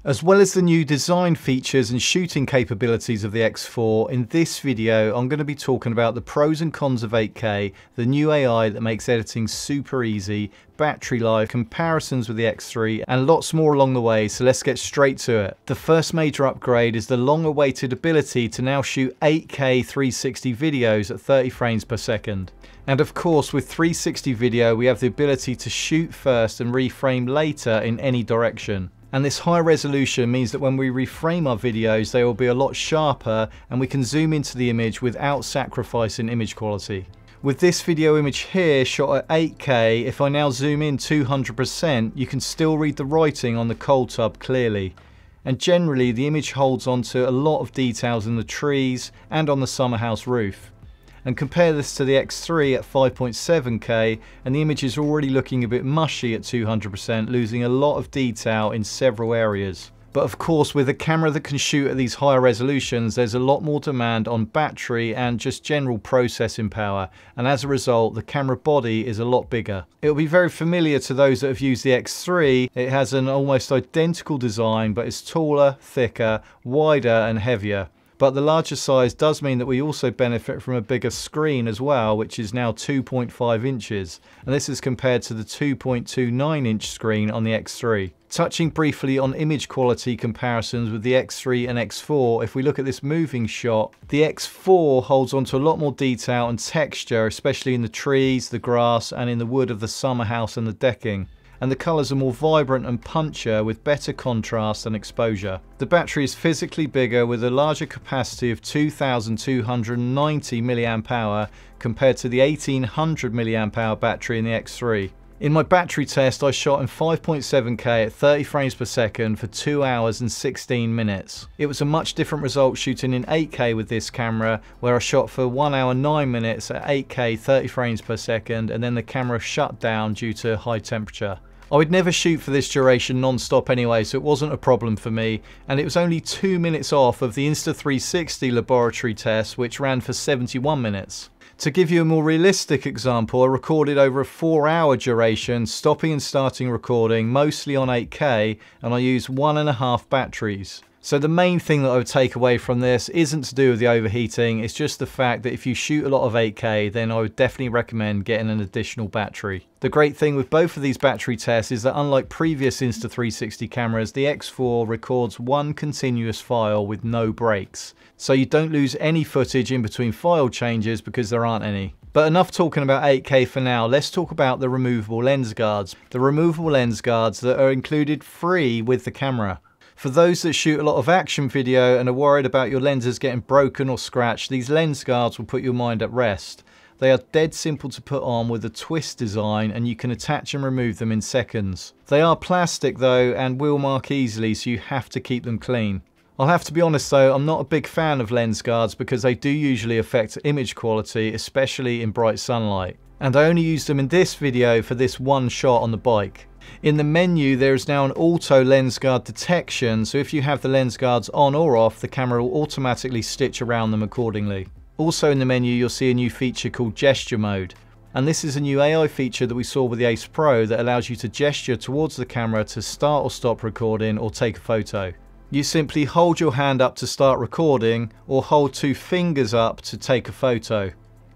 As well as the new design features and shooting capabilities of the X4, in this video I'm going to be talking about the pros and cons of 8K, the new AI that makes editing super easy, battery life, comparisons with the X3 and lots more along the way, so let's get straight to it. The first major upgrade is the long-awaited ability to now shoot 8K 360 videos at 30 frames per second. And of course with 360 video we have the ability to shoot first and reframe later in any direction. And this high resolution means that when we reframe our videos they will be a lot sharper and we can zoom into the image without sacrificing image quality. With this video image here shot at 8K, if I now zoom in 200%, you can still read the writing on the cold tub clearly. And generally the image holds on to a lot of details in the trees and on the summer house roof. And compare this to the X3 at 5.7K and the image is already looking a bit mushy at 200%, losing a lot of detail in several areas. But of course with a camera that can shoot at these higher resolutions there's a lot more demand on battery and just general processing power, and as a result the camera body is a lot bigger. It'll be very familiar to those that have used the X3. It has an almost identical design but it's taller, thicker, wider and heavier. But the larger size does mean that we also benefit from a bigger screen as well, which is now 2.5 inches. And this is compared to the 2.29 inch screen on the X3. Touching briefly on image quality comparisons with the X3 and X4, if we look at this moving shot, the X4 holds on to a lot more detail and texture, especially in the trees, the grass and in the wood of the summer house and the decking. And the colours are more vibrant and punchier with better contrast and exposure. The battery is physically bigger with a larger capacity of 2290 mAh compared to the 1800 mAh battery in the X3. In my battery test I shot in 5.7K at 30 frames per second for 2 hours and 16 minutes. It was a much different result shooting in 8K with this camera, where I shot for 1 hour 9 minutes at 8K 30 frames per second and then the camera shut down due to high temperature. I would never shoot for this duration non-stop anyway, so it wasn't a problem for me, and it was only 2 minutes off of the Insta360 laboratory test, which ran for 71 minutes. To give you a more realistic example, I recorded over a 4-hour duration, stopping and starting recording, mostly on 8K, and I used 1.5 batteries. So the main thing that I would take away from this isn't to do with the overheating, it's just the fact that if you shoot a lot of 8K then I would definitely recommend getting an additional battery. The great thing with both of these battery tests is that unlike previous Insta360 cameras, the X4 records one continuous file with no breaks. So you don't lose any footage in between file changes because there aren't any. But enough talking about 8K for now, let's talk about the removable lens guards. The removable lens guards that are included free with the camera. For those that shoot a lot of action video and are worried about your lenses getting broken or scratched, these lens guards will put your mind at rest. They are dead simple to put on with a twist design and you can attach and remove them in seconds. They are plastic though and will mark easily, so you have to keep them clean. I'll have to be honest though, I'm not a big fan of lens guards because they do usually affect image quality, especially in bright sunlight. And I only used them in this video for this one shot on the bike. In the menu there is now an auto lens guard detection, so if you have the lens guards on or off, the camera will automatically stitch around them accordingly. Also in the menu you'll see a new feature called gesture mode. And this is a new AI feature that we saw with the Ace Pro that allows you to gesture towards the camera to start or stop recording or take a photo. You simply hold your hand up to start recording or hold 2 fingers up to take a photo.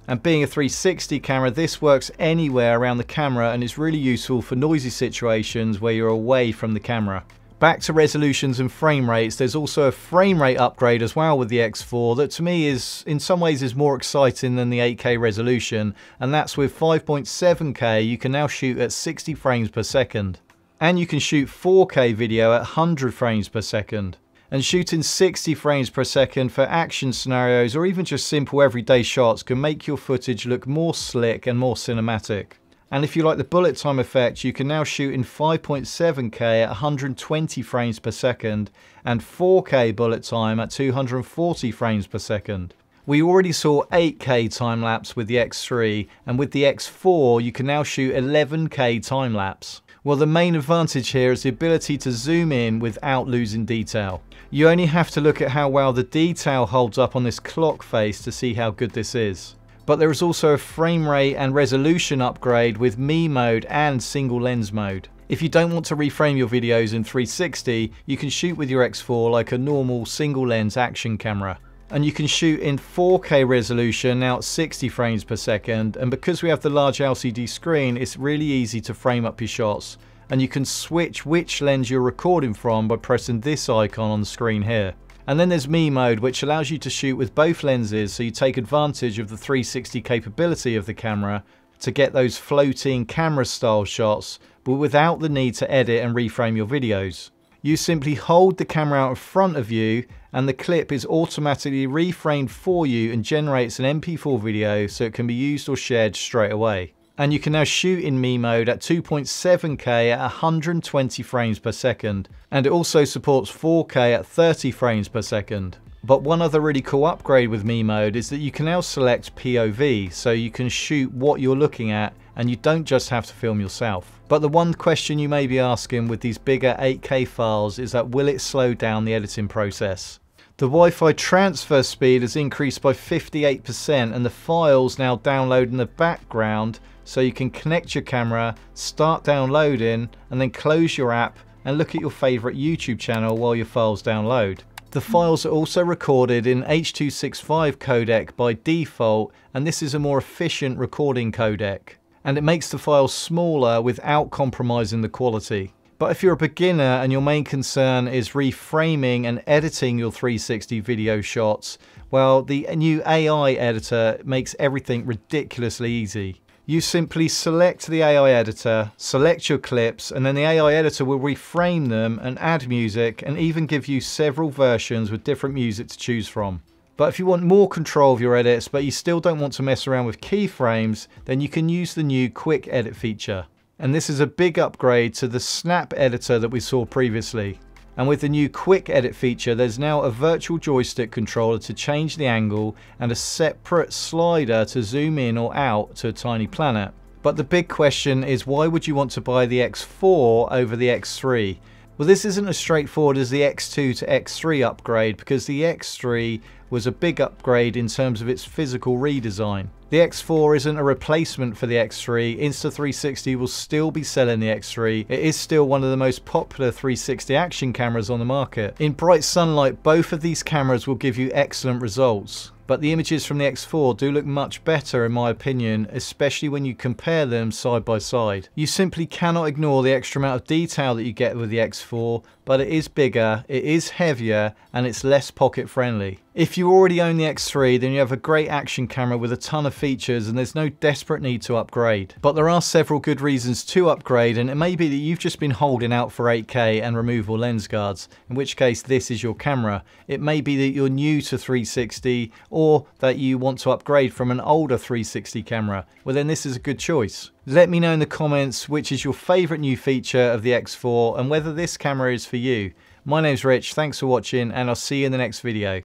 And being a 360 camera, this works anywhere around the camera and is really useful for noisy situations where you're away from the camera. Back to resolutions and frame rates, there's also a frame rate upgrade as well with the X4 that to me is in some ways is more exciting than the 8K resolution, and that's with 5.7K you can now shoot at 60 frames per second. And you can shoot 4K video at 100 frames per second. And shooting 60 frames per second for action scenarios or even just simple everyday shots can make your footage look more slick and more cinematic. And if you like the bullet time effect, you can now shoot in 5.7K at 120 frames per second and 4K bullet time at 240 frames per second. We already saw 8K time-lapse with the X3, and with the X4 you can now shoot 11K time-lapse. Well, the main advantage here is the ability to zoom in without losing detail. You only have to look at how well the detail holds up on this clock face to see how good this is. But there is also a frame rate and resolution upgrade with Me mode and single lens mode. If you don't want to reframe your videos in 360, you can shoot with your X4 like a normal single lens action camera. And you can shoot in 4K resolution now at 60 frames per second, and because we have the large LCD screen, it's really easy to frame up your shots. And you can switch which lens you're recording from by pressing this icon on the screen here. And then there's Me mode, which allows you to shoot with both lenses, so you take advantage of the 360 capability of the camera to get those floating camera style shots, but without the need to edit and reframe your videos. You simply hold the camera out in front of you and the clip is automatically reframed for you and generates an MP4 video so it can be used or shared straight away. And you can now shoot in Me mode at 2.7K at 120 frames per second. And it also supports 4K at 30 frames per second. But one other really cool upgrade with Me mode is that you can now select POV, so you can shoot what you're looking at and you don't just have to film yourself. But the one question you may be asking with these bigger 8K files is that will it slow down the editing process? The Wi-Fi transfer speed has increased by 58% and the files now download in the background, so you can connect your camera, start downloading and then close your app and look at your favourite YouTube channel while your files download. The files are also recorded in H.265 codec by default, and this is a more efficient recording codec. And it makes the files smaller without compromising the quality. But if you're a beginner and your main concern is reframing and editing your 360 video shots, well, the new AI editor makes everything ridiculously easy. You simply select the AI editor, select your clips, and then the AI editor will reframe them and add music and even give you several versions with different music to choose from. But if you want more control of your edits but you still don't want to mess around with keyframes, then you can use the new Quick Edit feature. And this is a big upgrade to the Snap editor that we saw previously. And with the new Quick Edit feature, there's now a virtual joystick controller to change the angle and a separate slider to zoom in or out to a tiny planet. But the big question is, why would you want to buy the X4 over the X3? Well, this isn't as straightforward as the X2 to X3 upgrade, because the X3 was a big upgrade in terms of its physical redesign. The X4 isn't a replacement for the X3. Insta360 will still be selling the X3. It is still one of the most popular 360 action cameras on the market. In bright sunlight, both of these cameras will give you excellent results. But the images from the X4 do look much better in my opinion, especially when you compare them side by side. You simply cannot ignore the extra amount of detail that you get with the X4, but it is bigger, it is heavier, and it's less pocket friendly. If you already own the X3, then you have a great action camera with a ton of features and there's no desperate need to upgrade. But there are several good reasons to upgrade, and it may be that you've just been holding out for 8K and removable lens guards, in which case this is your camera. It may be that you're new to 360 or that you want to upgrade from an older 360 camera. Well, then this is a good choice. Let me know in the comments which is your favourite new feature of the X4 and whether this camera is for you. My name's Rich, thanks for watching, and I'll see you in the next video.